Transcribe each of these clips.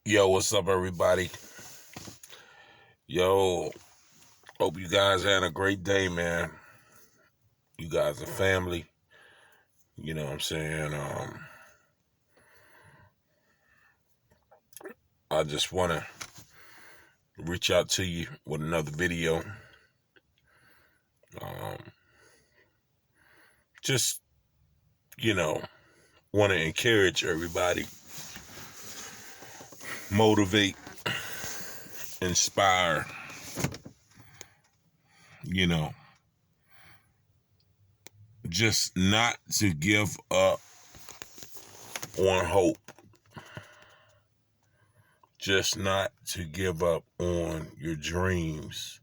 Yo, what's up, everybody? Yo, hope you guys had a great day, man. You guys are family. You know what I'm saying? I just want to reach out to you with another video. Just, want to encourage everybody, motivate, inspire, just not to give up on hope. Just not to give up on your dreams.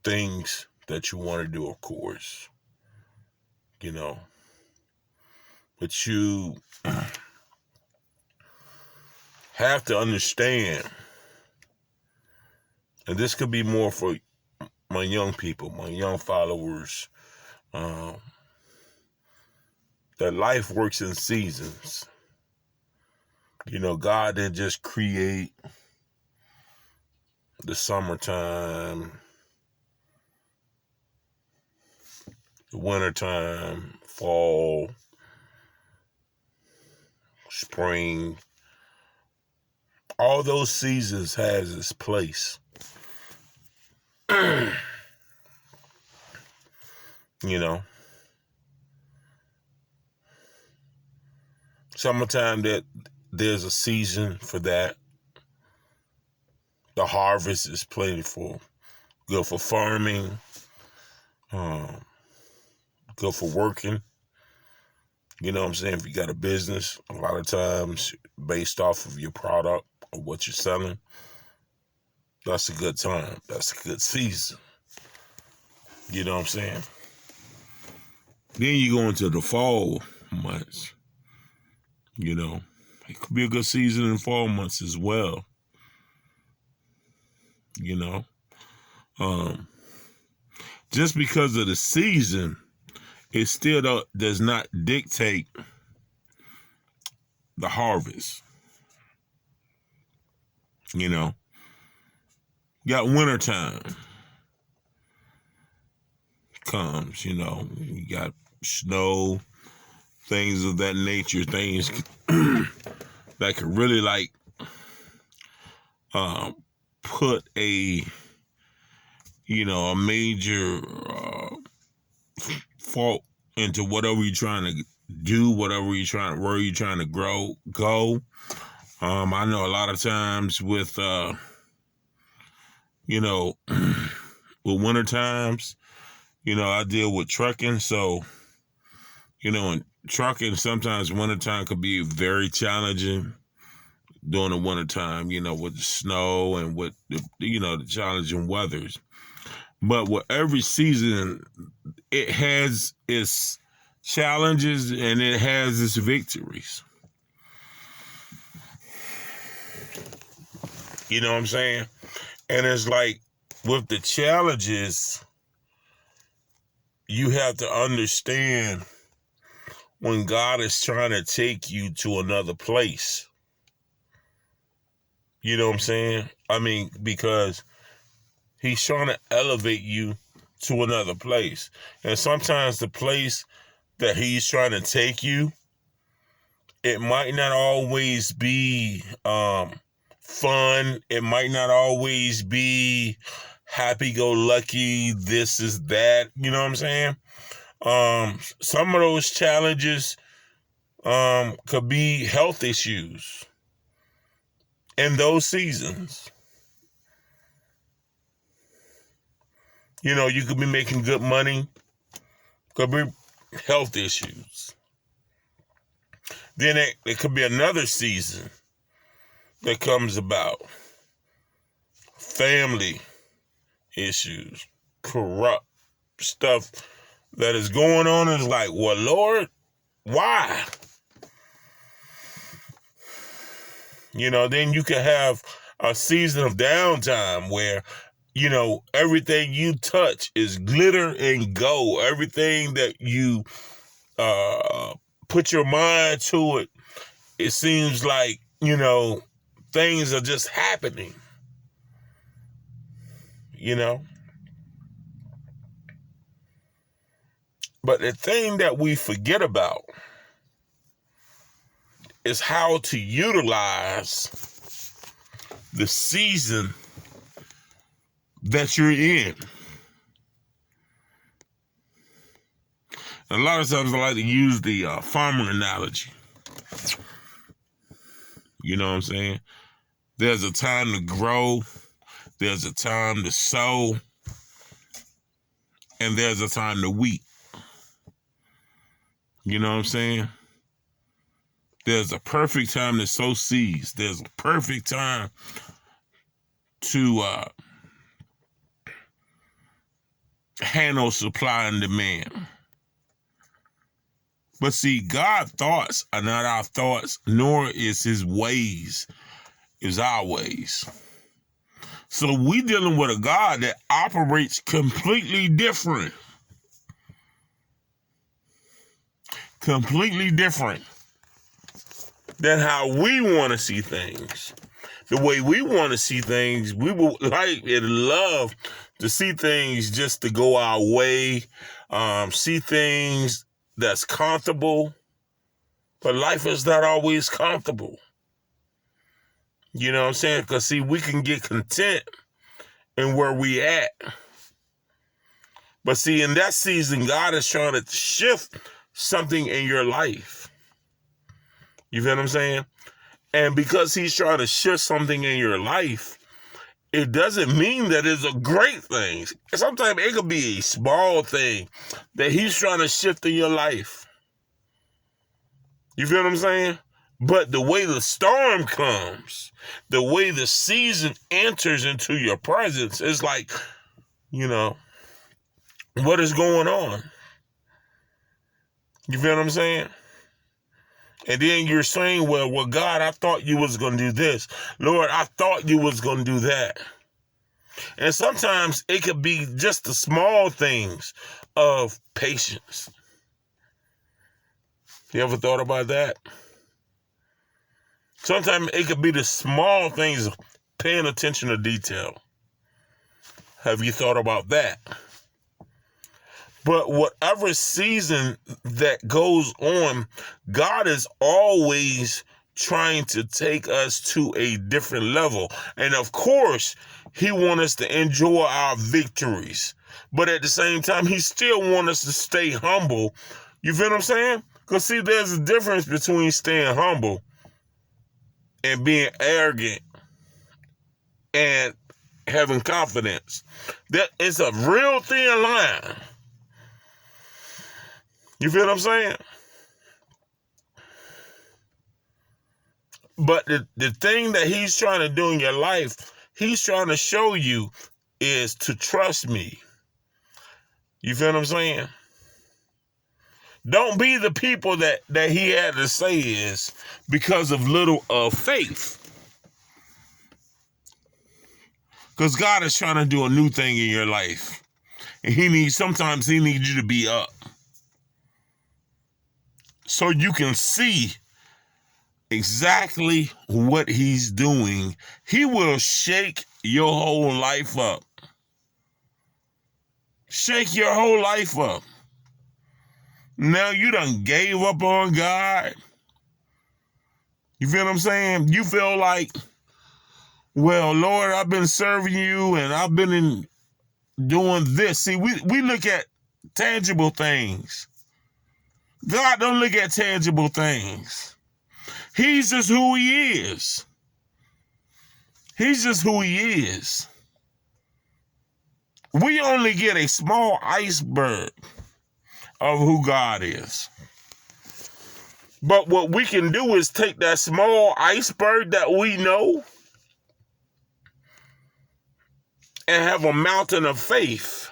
Things that you want to do, of course. But you have to understand, and this could be more for my young people, my young followers, that life works in seasons. God didn't just create the summertime, the wintertime, fall, spring. All those seasons has its place. Summertime, that there's a season for that. The harvest is plentiful. Good for farming. Good for working. You know what I'm saying? If you got a business, a lot of times based off of your product or what you're selling, that's a good time. That's a good season. You know what I'm saying? Then you go into the fall months. It could be a good season in fall months as well. Just because of the season, it still does not dictate the harvest. You got wintertime comes, you got snow, things of that nature, things that could really put a major fault into whatever you're trying to do, where you're trying to go. I know a lot of times with with winter times, I deal with trucking, so in trucking, sometimes wintertime could be very challenging during the wintertime, with the snow and with the challenging weathers. But with every season, it has its challenges and it has its victories. You know what I'm saying? And it's like with the challenges, you have to understand when God is trying to take you to another place. You know what I'm saying? I mean, because He's trying to elevate you to another place. And sometimes the place that He's trying to take you, it might not always be fun. It might not always be happy-go-lucky, this is that. You know what I'm saying? Some of those challenges could be health issues in those seasons. You could be making good money, could be health issues. Then it could be another season that comes about. Family issues, corrupt stuff that is going on. Is like, well, Lord, why? Then you can have a season of downtime where, everything you touch is glitter and gold. Everything that you put your mind to, it seems like, things are just happening, But the thing that we forget about is how to utilize the season that you're in. A lot of times I like to use the farmer analogy. You know what I'm saying? There's a time to grow, there's a time to sow, and there's a time to weep. You know what I'm saying? There's a perfect time to sow seeds. There's a perfect time to handle supply and demand. But see, God's thoughts are not our thoughts, nor is his ways is our ways. So we dealing with a God that operates completely different. Completely different than how we want to see things. The way we want to see things, we would like and love to see things just to go our way, see things that's comfortable, but life is not always comfortable. You know what I'm saying? Because see, we can get content in where we at. But see, in that season, God is trying to shift something in your life. You feel what I'm saying? And because he's trying to shift something in your life, it doesn't mean that it's a great thing. Sometimes it could be a small thing that he's trying to shift in your life. You feel what I'm saying? But the way the storm comes, the way the season enters into your presence, it's like, what is going on? You feel what I'm saying? And then you're saying, well, God, I thought you was going to do this. Lord, I thought you was going to do that. And sometimes it could be just the small things of patience. You ever thought about that? Sometimes it could be the small things of paying attention to detail. Have you thought about that? But whatever season that goes on, God is always trying to take us to a different level. And of course, he wants us to enjoy our victories. But at the same time, he still wants us to stay humble. You feel what I'm saying? Because see, there's a difference between staying humble and being arrogant and having confidence. That is a real thin line. You feel what I'm saying? But the thing that he's trying to do in your life, he's trying to show you is to trust me. You feel what I'm saying? Don't be the people that he had to say is because of little faith. Because God is trying to do a new thing in your life. And sometimes he needs you to be up. So you can see exactly what he's doing. He will shake your whole life up. Shake your whole life up. Now you done gave up on God. You feel what I'm saying? You feel like, well, Lord, I've been serving you and I've been doing this. See, we look at tangible things. God don't look at tangible things. He's just who he is. He's just who he is. We only get a small iceberg of who God is. But what we can do is take that small iceberg that we know and have a mountain of faith.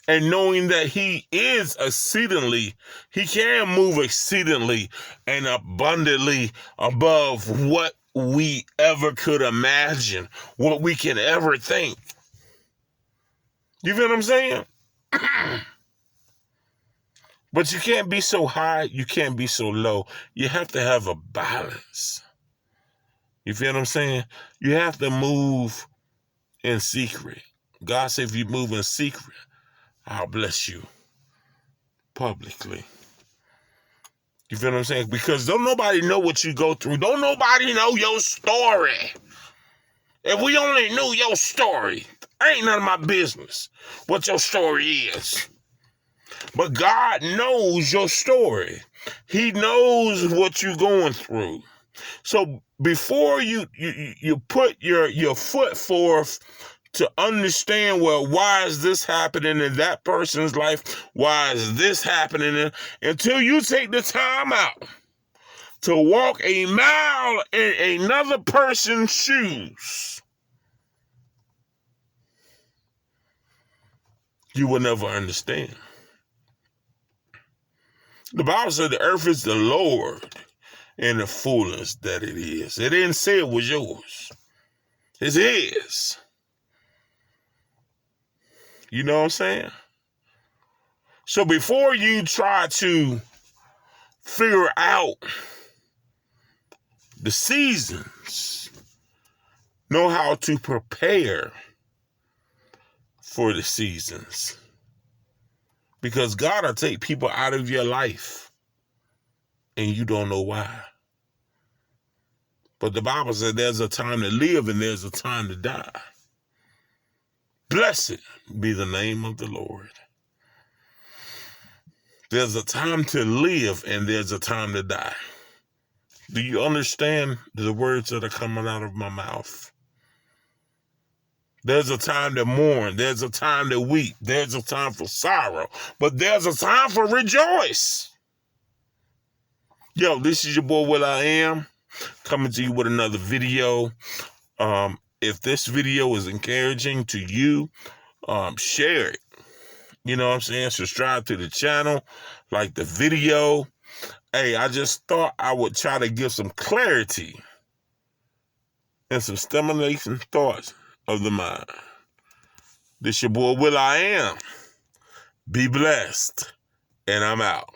And knowing that he is exceedingly, he can move exceedingly and abundantly above what we ever could imagine, what we can ever think. You feel what I'm saying? But you can't be so high, you can't be so low. You have to have a balance. You feel what I'm saying? You have to move in secret. God said if you move in secret, I'll bless you publicly. You feel what I'm saying? Because don't nobody know what you go through. Don't nobody know your story. If we only knew your story, ain't none of my business what your story is. But God knows your story. He knows what you're going through. So before you put your foot forth to understand, well, why is this happening in that person's life? Why is this happening? Until you take the time out to walk a mile in another person's shoes, you will never understand. The Bible said the earth is the Lord and the fullness that it is. It didn't say it was yours. It's his. You know what I'm saying? So before you try to figure out the seasons, know how to prepare for the seasons. Because God will take people out of your life and you don't know why. But the Bible said there's a time to live and there's a time to die. Blessed be the name of the Lord. There's a time to live and there's a time to die. Do you understand the words that are coming out of my mouth? There's a time to mourn. There's a time to weep. There's a time for sorrow. But there's a time for rejoice. Yo, this is your boy WILL-Iam coming to you with another video. If this video is encouraging to you, share it. You know what I'm saying? Subscribe to the channel, like the video. Hey, I just thought I would try to give some clarity and some stimulation thoughts of the mind. This your boy WILL-Iam. Be blessed, and I'm out.